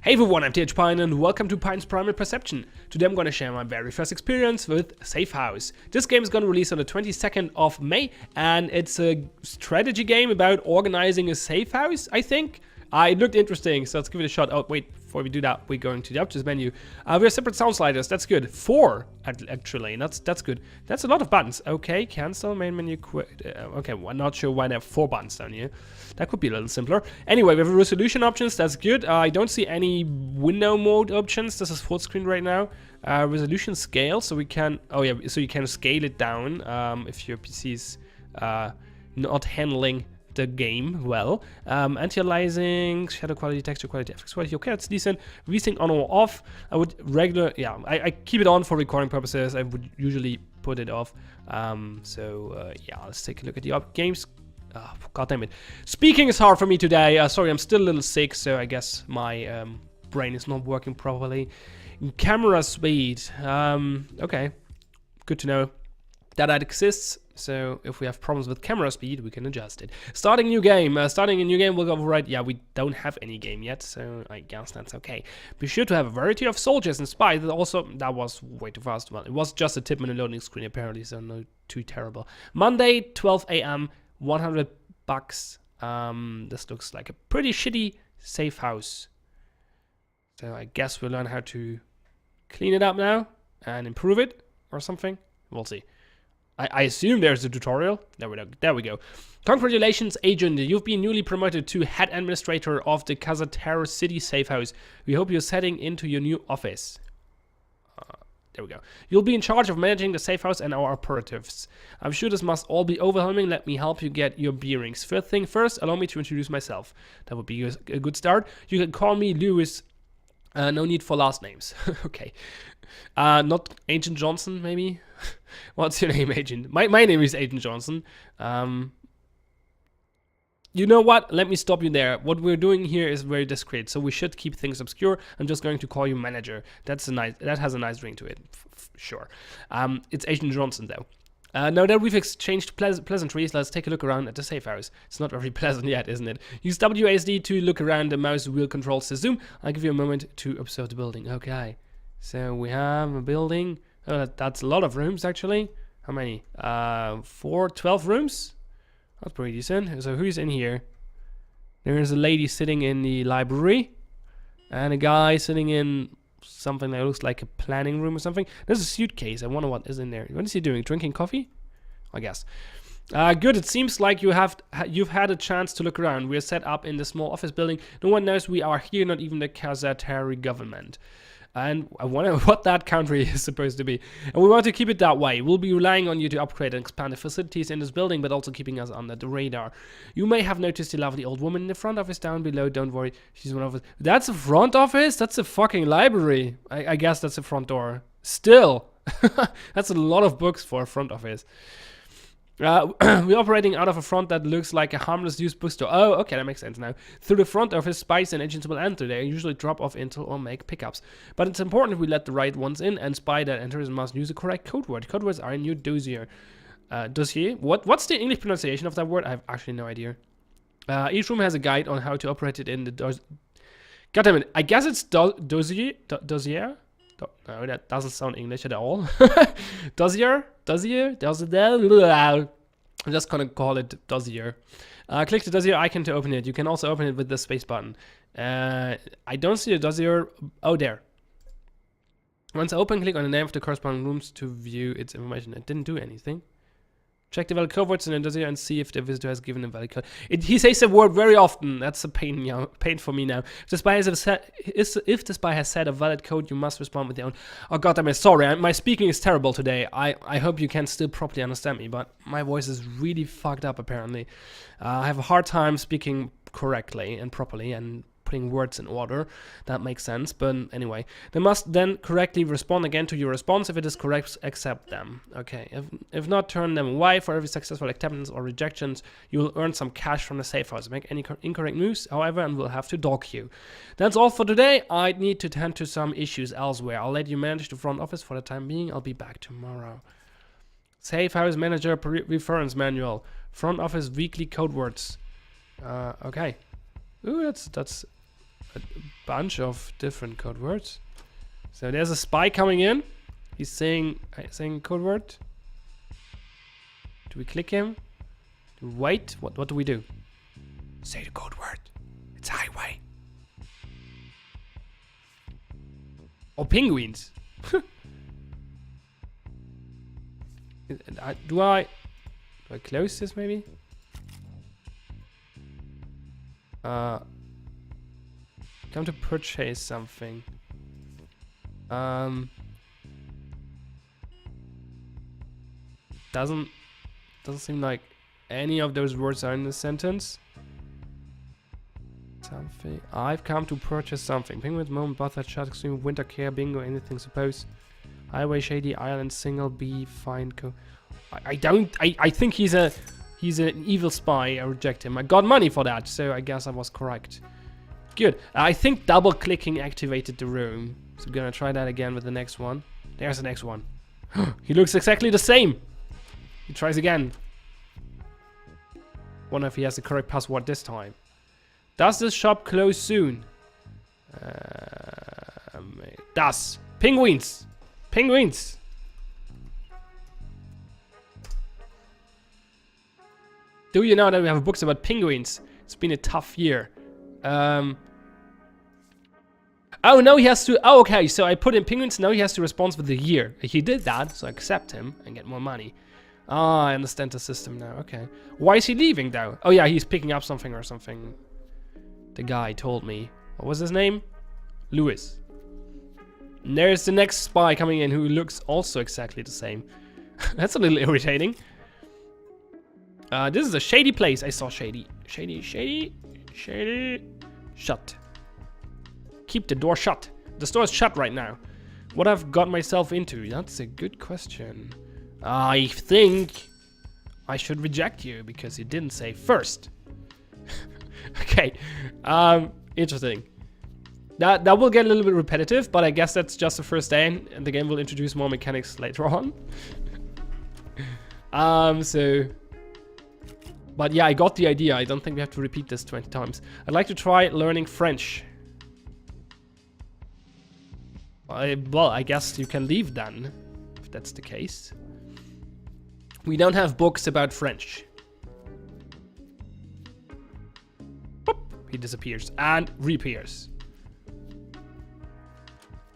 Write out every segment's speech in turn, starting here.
Hey everyone, I'm Pion and welcome to Pion's Primal Perception. Today I'm going to share my very first experience with Safe House. This game is going to release on the 22nd of May and it's a strategy game about organizing a safe house, I think. It looked interesting, so let's give it a shot. Oh wait, before we do that, we're going to the options menu. We have separate sound sliders, that's good. 4, actually, that's good. That's a lot of buttons. Okay, cancel, main menu, quit. Okay, well, I'm not sure why they have 4 buttons down here. That could be a little simpler. Anyway, we have resolution options, that's good. I don't see any window mode options. This is full screen right now. Resolution scale, so we can, oh yeah, so you can scale it down if your PC's not handling the game well. Anti-aliasing, shadow quality, texture quality, FX quality, okay, that's decent. Resync on or off. I would I keep it on for recording purposes. I would usually put it off. Yeah, let's take a look at the games. Oh, God damn it. Speaking is hard for me today. Sorry, I'm still a little sick, so I guess my brain is not working properly. Camera speed. Okay, good to know that exists. So if we have problems with camera speed, we can adjust it. Starting new game. Starting a new game, we'll go right. Yeah, we don't have any game yet, so I guess that's okay. Be sure to have a variety of soldiers and spies. Also, that was way too fast. Well, it was just a tip on the loading screen apparently, so no too terrible. Monday, 12 a.m., $100. This looks like a pretty shitty safe house. So I guess we'll learn how to clean it up now and improve it or something. We'll see. I assume there's a tutorial. There we go. Congratulations, Agent. You've been newly promoted to head administrator of the Kazatero City Safe House. We hope you're setting into your new office. There we go. You'll be in charge of managing the safe house and our operatives. I'm sure this must all be overwhelming. Let me help you get your bearings. First thing first, allow me to introduce myself. That would be a good start. You can call me Lewis. No need for last names. Okay. Not Agent Johnson, maybe? What's your name, Agent? My name is Agent Johnson. You know what? Let me stop you there. What we're doing here is very discreet, so we should keep things obscure. I'm just going to call you Manager. That has a nice ring to it. Sure. It's Agent Johnson, though. Now that we've exchanged pleasantries, let's take a look around at the safe house. It's not very pleasant yet, isn't it? Use WASD to look around. The mouse wheel controls the zoom. I'll give you a moment to observe the building. Okay. So we have a building. Oh, that's a lot of rooms, actually. How many? 12 rooms? That's pretty decent. So who's in here? There's a lady sitting in the library. And a guy sitting in something that looks like a planning room or something. There's a suitcase. I wonder what is in there. What is he doing? Drinking coffee? I guess. Good. It seems like you've had a chance to look around. We're set up in the small office building. No one knows we are here, not even the Kazatari government. And I wonder what that country is supposed to be. And we want to keep it that way. We'll be relying on you to upgrade and expand the facilities in this building, but also keeping us under the radar. You may have noticed the lovely old woman in the front office down below. Don't worry, she's one of us. That's a front office? That's a fucking library. I guess that's a front door. Still, that's a lot of books for a front office. We're operating out of a front that looks like a harmless used bookstore. Oh, okay, that makes sense now. Through the front office, spies and agents will enter. They usually drop off intel or make pickups. But it's important we let the right ones in, and spy that enters must use the correct code word. Code words are in your dossier. Dossier? What's the English pronunciation of that word? I have actually no idea. Each room has a guide on how to operate it in the dossier. God damn it, I guess it's dossier? Dossier? No, that doesn't sound English at all. Dossier? I'm just gonna call it dossier. Click the dossier icon to open it. You can also open it with the space button. I don't see the dossier. Oh, there. Once open, click on the name of the corresponding rooms to view its information. It didn't do anything. Check the valid code words in the dossier and see if the visitor has given a valid code. He says the word very often. That's a pain for me now. If the spy has said a valid code, you must respond with your own. Oh god damn it, sorry, my speaking is terrible today. I hope you can still properly understand me, but my voice is really fucked up apparently. I have a hard time speaking correctly and properly and putting words in order. That makes sense, but anyway. They must then correctly respond again to your response. If it is correct, accept them. Okay, if not, turn them away. For every successful acceptance or rejections, you will earn some cash from the safe house. Make any incorrect moves, however, and we'll have to dock you. That's all for today. I need to tend to some issues elsewhere. I'll let you manage the front office for the time being. I'll be back tomorrow. Safe house manager reference manual. Front office weekly code words. Okay. Ooh, that's a bunch of different code words. So there's a spy coming in. He's saying code word. Do we click him? Do we wait? What do we do? Say the code word. It's highway. Or penguins. Do I close this maybe? Come to purchase something. Doesn't seem like any of those words are in the sentence. Something. I've come to purchase something. Penguins, moment, butter, shot, extreme, winter care, bingo, anything, suppose. Highway, shady, island, single, B, fine, co. I think he's an evil spy. I reject him. I got money for that, so I guess I was correct. Good. I think double clicking activated the room. So I'm gonna try that again with the next one. There's the next one. He looks exactly the same. He tries again. Wonder if he has the correct password this time. Does this shop close soon? Does. Penguins. Penguins. Do you know that we have books about penguins? It's been a tough year. Oh, now he has to... Oh, okay, so I put in penguins, now he has to respond with the year. He did that, so I accept him and get more money. Ah, I understand the system now, okay. Why is he leaving, though? Oh, yeah, he's picking up something or something. The guy told me. What was his name? Lewis. And there's the next spy coming in who looks also exactly the same. That's a little irritating. This is a shady place. I saw shady. Shady. Shut. Keep the door shut. The store is shut right now. What I've got myself into? That's a good question. I think I should reject you because you didn't say first. Okay. Interesting. That will get a little bit repetitive, but I guess that's just the first day, and the game will introduce more mechanics later on. But yeah, I got the idea. I don't think we have to repeat this 20 times. I'd like to try learning French. Well, I guess you can leave then, if that's the case. We don't have books about French. Boop, he disappears and reappears.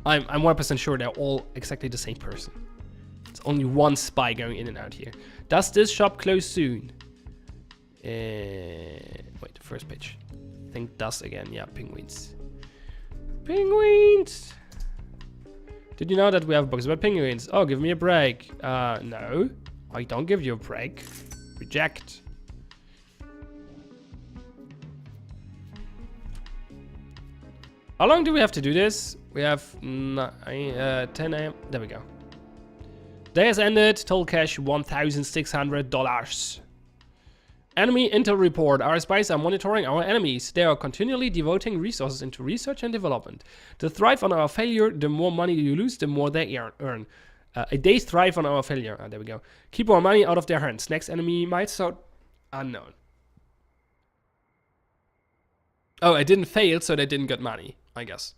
I'm 100% sure they're all exactly the same person. It's only one spy going in and out here. Does this shop close soon? Wait, the first page. I think does again. Yeah, penguins. Penguins! Did you know that we have books about penguins? Oh, give me a break. No. I don't give you a break. Reject. How long do we have to do this? We have 10 AM. There we go. Day has ended. Total cash $1,600. Enemy intel report. Our spies are monitoring our enemies. They are continually devoting resources into research and development. To thrive on our failure, the more money you lose, the more they earn. They thrive on our failure. There we go. Keep our money out of their hands. Next enemy milestone unknown. Oh, I didn't fail, so they didn't get money, I guess.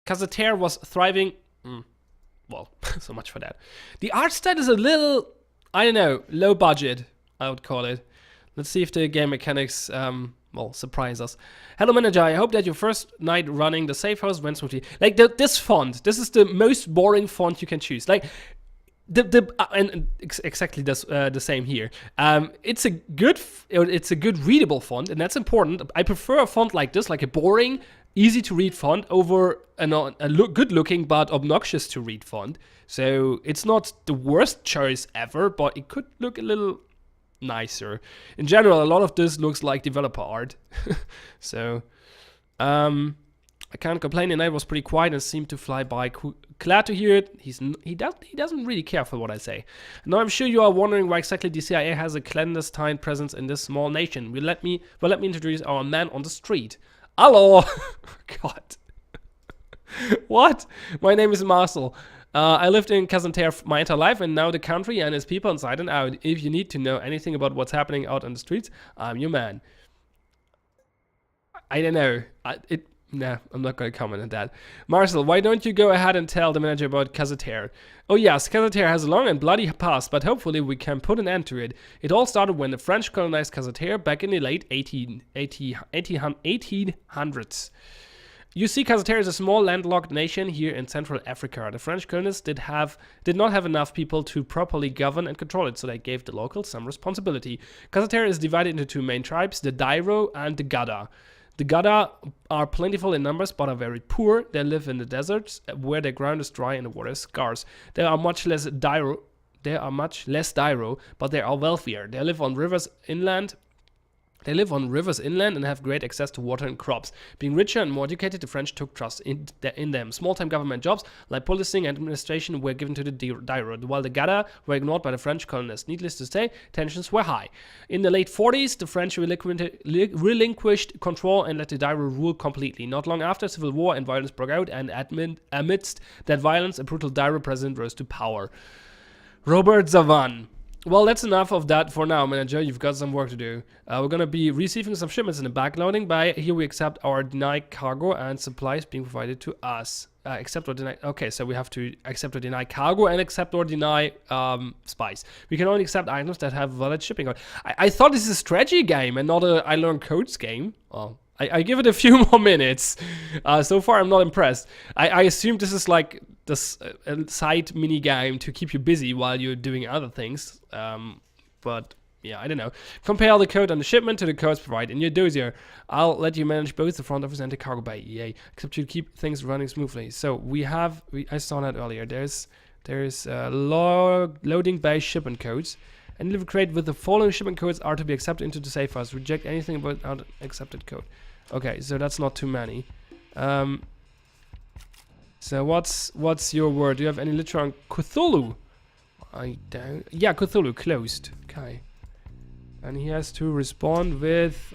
Casater was thriving. Well, so much for that. The art style is a little, I don't know, low budget, I would call it. Let's see if the game mechanics, well, surprise us. Hello, manager. I hope that your first night running the safe house went smoothly. Like, this font, this is the most boring font you can choose. Like, exactly the same here. It's a good readable font, and that's important. I prefer a font like this, like a boring, easy to read font over a good looking but obnoxious to read font. So it's not the worst choice ever, but it could look a little nicer. In general, a lot of this looks like developer art. So I can't complain. The night was pretty quiet and seemed to fly by. Glad to hear it. He doesn't really care for what I say. Now I'm sure you are wondering why exactly the CIA has a clandestine presence in this small nation. Let me introduce our man on the street. Hello. God. What? My name is Marcel. I lived in Casanter my entire life and know the country and its people inside and out. If you need to know anything about what's happening out on the streets, I'm your man. I don't know. Nah, I'm not going to comment on that. Marcel, why don't you go ahead and tell the manager about Cazater? Oh yes, Cazater has a long and bloody past, but hopefully we can put an end to it. It all started when the French colonized Cazater back in the late 1800s. You see, Cazater is a small landlocked nation here in Central Africa. The French colonists did not have enough people to properly govern and control it, so they gave the locals some responsibility. Cazater is divided into two main tribes, the Dairo and the Gada. The Gada are plentiful in numbers but are very poor. They live in the deserts where the ground is dry and the water is scarce. They are much less Dairo, but they are wealthier. They live on rivers inland and have great access to water and crops. Being richer and more educated, the French took trust in them. Small-time government jobs like policing and administration were given to the Dairo, while the Gada were ignored by the French colonists. Needless to say, tensions were high. In the late 40s, the French relinquished control and let the Dairo rule completely. Not long after, civil war and violence broke out, and amidst that violence, a brutal Dairo president rose to power. Robert Zavan. Well, that's enough of that for now, manager. You've got some work to do. We're going to be receiving some shipments in the backloading. By here we accept our denied cargo and supplies being provided to us. Accept or deny. Okay, so we have to accept or deny cargo and accept or deny spice. We can only accept items that have valid shipping. I thought this is a strategy game and not a I learn codes game. Oh, I give it a few more minutes. So far, I'm not impressed. I assume this is like this side mini game to keep you busy while you're doing other things. But yeah, I don't know. Compare the code on the shipment to the codes provided in your dossier. I'll let you manage both the front office and the cargo bay. Yay! Except you keep things running smoothly. So I saw that earlier. There's loading bay shipment codes. And delivery crate with the following shipment codes are to be accepted into the safe house. Reject anything about unaccepted code. Okay, so that's not too many. So what's your word? Do you have any literature on Cthulhu? I don't. Yeah, Cthulhu closed. Okay. And he has to respond with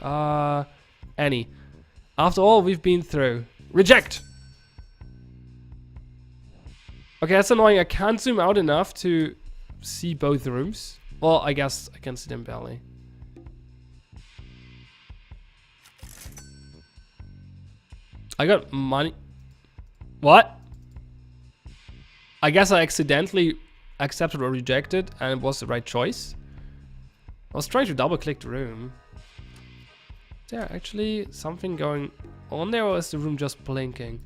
any. After all we've been through. Reject! Okay, that's annoying. I can't zoom out enough to see both rooms. Well, I guess I can see them barely. I got money. What? I guess I accidentally accepted or rejected and it was the right choice. I was trying to double click the room. Is there actually something going on there or is the room just blinking?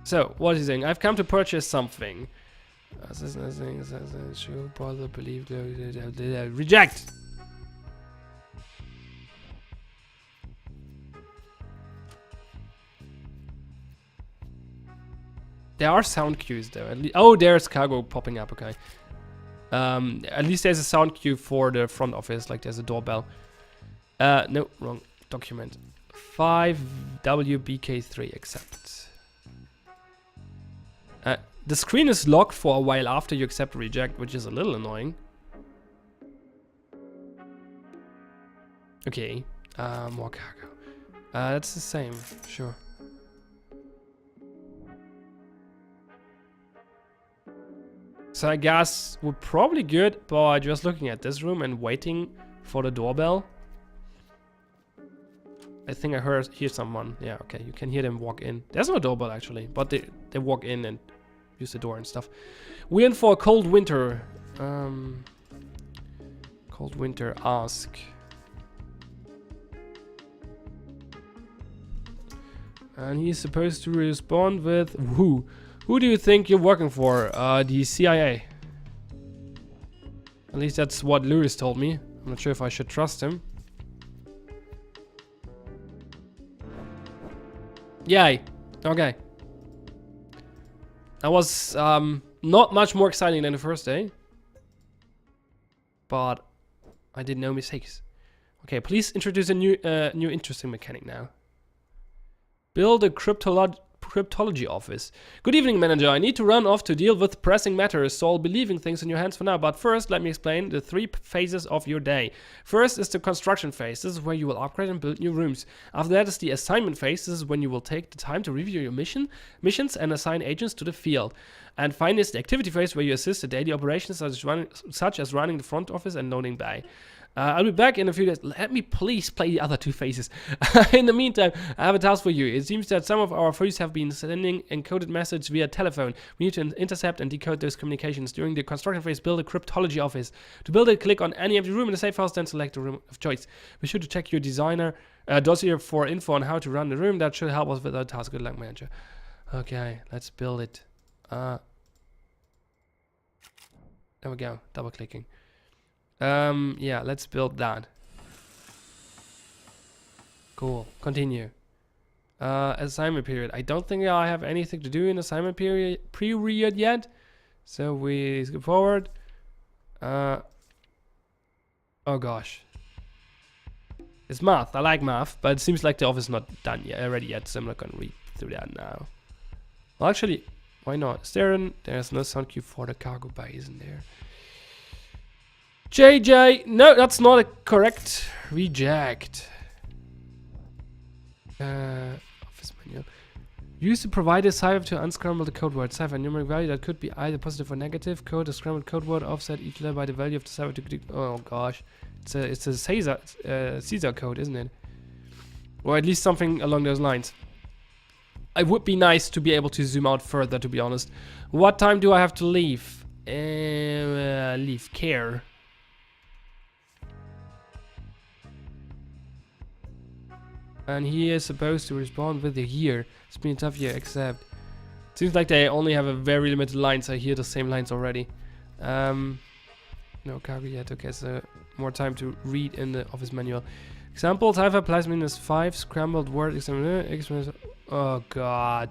So, what is he saying? I've come to purchase something. Reject! There are sound cues though. Oh, there's cargo popping up. Okay. At least there's a sound cue for the front office. Like there's a doorbell. No, wrong document. 5WBK3 accept. The screen is locked for a while after you accept or reject, which is a little annoying. Okay. More cargo. That's the same. Sure. So I guess we're probably good by just looking at this room and waiting for the doorbell. I think I hear someone. Yeah, okay, you can hear them walk in. There's no doorbell actually, but they walk in and use the door and stuff. We're in for a cold winter. Cold winter, ask. And he's supposed to respond with who? Who do you think you're working for? The CIA. At least that's what Lewis told me. I'm not sure if I should trust him. Yay. Okay. That was not much more exciting than the first day. But I did no mistakes. Okay, please introduce a new interesting mechanic now. Build a cryptology office. Good evening, manager. I need to run off to deal with pressing matters, so I'll be leaving things in your hands for now. But first, let me explain the 3 phases of your day. First is the construction phase. This is where you will upgrade and build new rooms. After that is the assignment phase. This is when you will take the time to review your missions and assign agents to the field. And finally is the activity phase, where you assist the daily operations such as running the front office and loading bay. I'll be back in a few days. Let me please play the other two phases. In the meantime, I have a task for you. It seems that some of our foes have been sending encoded messages via telephone. We need to intercept and decode those communications. During the construction phase, build a cryptology office. To build it, click on any empty room in the safe house, then select a room of choice. Be sure to check your designer dossier for info on how to run the room. That should help us with our task. Good luck, manager. Okay, let's build it. There we go. Double clicking. Yeah, let's build that. Cool. Continue. Assignment period. I don't think I have anything to do in assignment period yet. So we skip forward. Oh gosh. It's math. I like math, but it seems like the office is not done yet, already yet, so I'm not gonna read through that now. Well, actually, why not? There's no sound cue for the cargo bay, isn't there? JJ, no, that's not a correct. Reject. Office manual. Use the provided cipher to unscramble the code word. Cipher numeric value that could be either positive or negative. Code a scrambled code word offset each letter by the value of the cipher to. Oh gosh, it's a Caesar code, isn't it? Or at least something along those lines. It would be nice to be able to zoom out further, to be honest. What time do I have to leave? Leave care. And he is supposed to respond with a year. It's been a tough year, except seems like they only have a very limited lines. I hear the same lines already. No cargo yet. Okay, so more time to read in the office manual. Example: cipher plus -5 scrambled word. Oh god.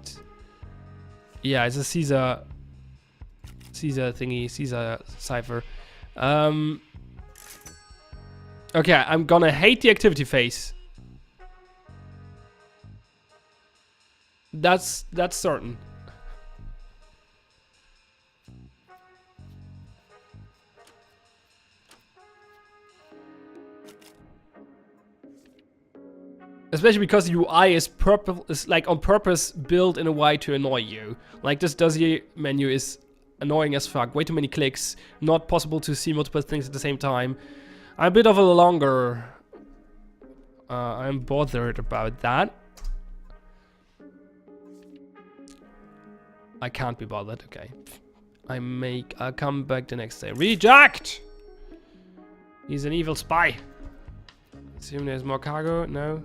Yeah, it's a Caesar thingy. Caesar cipher. Okay, I'm gonna hate the activity phase. That's certain. Especially because the UI is like on purpose built in a way to annoy you. Like this dossier menu is annoying as fuck. Way too many clicks. Not possible to see multiple things at the same time. I'm a bit of a longer. I'm bothered about that. I can't be bothered. Okay. I'll come back the next day. Reject! He's an evil spy. Assume there's more cargo. No.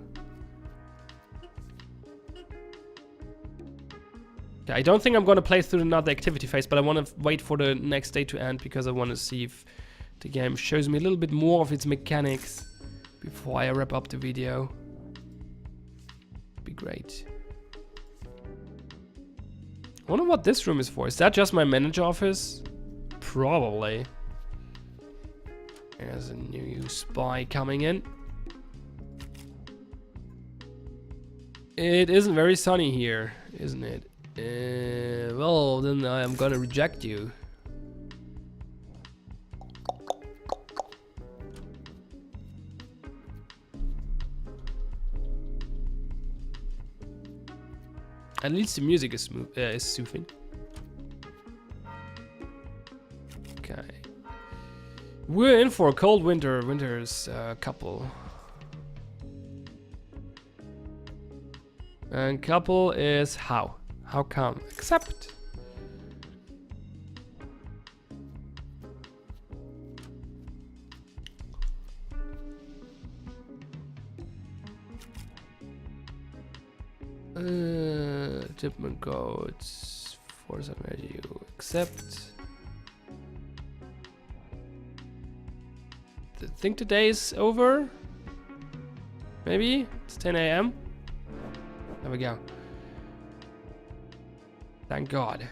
Okay, I don't think I'm gonna play through another activity phase, but I want to wait for the next day to end because I want to see if the game shows me a little bit more of its mechanics before I wrap up the video. Be great. I wonder what this room is for. Is that just my manager office? Probably. There's a new spy coming in. It isn't very sunny here, isn't it? Well, then I'm gonna reject you. At least the music is smooth, is soothing. Okay. We're in for a cold winter. Winter's couple. And couple is how? How come? Accept. Shipment codes for some value. Accept. I think the day is over. Maybe it's 10 a.m. There we go. Thank God.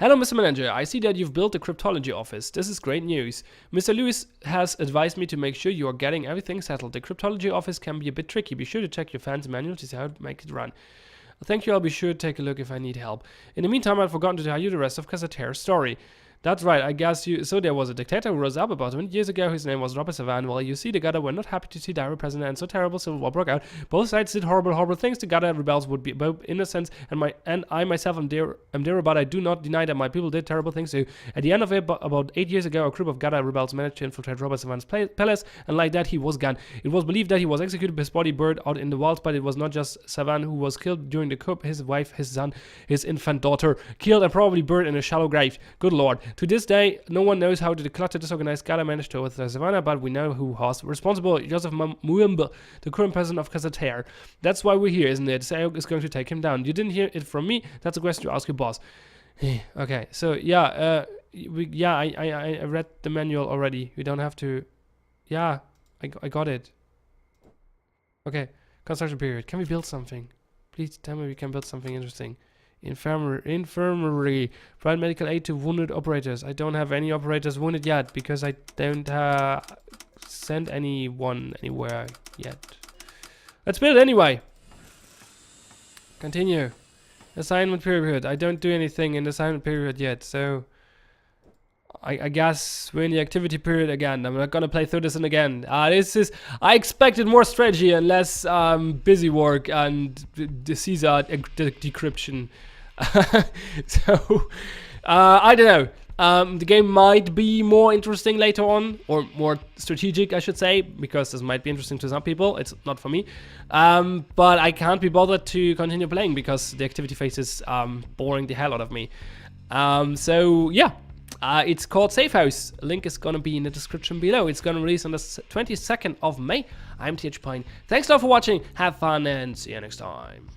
Hello, Mr. Manager. I see that you've built a cryptology office. This is great news. Mr. Lewis has advised me to make sure you are getting everything settled. The cryptology office can be a bit tricky. Be sure to check your fancy manual to see how to make it run. Thank you. I'll be sure to take a look if I need help. In the meantime, I've forgotten to tell you the rest of Casater's story. That's right, I guess you. So there was a dictator who rose up about 20 years ago. His name was Robert Savan. Well, you see, the Gada were not happy to see Dairo president, and so terrible civil war broke out. Both sides did horrible, horrible things. The Gada rebels would be both innocent, and I myself am there, but I do not deny that my people did terrible things too. At the end of it, about 8 years ago, a group of Gada rebels managed to infiltrate Robert Savan's palace, and like that, he was gone. It was believed that he was executed, his body burned out in the wild, but it was not just Savan who was killed during the coup. His wife, his son, his infant daughter, killed and probably burned in a shallow grave. Good lord. To this day, no one knows how the cluttered, disorganized Gada managed to overthrow Savannah, but we know who was responsible. Joseph Muembe, the current president of Kazatar. That's why we're here, isn't it? Sayok is going to take him down. You didn't hear it from me. That's a question to ask your boss. Okay, so yeah, I read the manual already. You don't have to. Yeah, I got it. Okay, construction period. Can we build something? Please tell me we can build something interesting. Infirmary. Provide medical aid to wounded operators. I don't have any operators wounded yet because I don't send anyone anywhere yet. Let's build anyway. Continue. Assignment period. I don't do anything in the assignment period yet, so I guess we're in the activity period again. I'm not gonna play through this again. I expected more strategy and less busy work and the Caesar decryption. So I don't know. The game might be more interesting later on, or more strategic, I should say, because this might be interesting to some people. It's not for me. But I can't be bothered to continue playing because the activity phase is boring the hell out of me. So yeah. It's called Safe House. Link is gonna be in the description below. It's gonna release on the 22nd of May. I'm TH Pine. Thanks a lot for watching. Have fun and see you next time.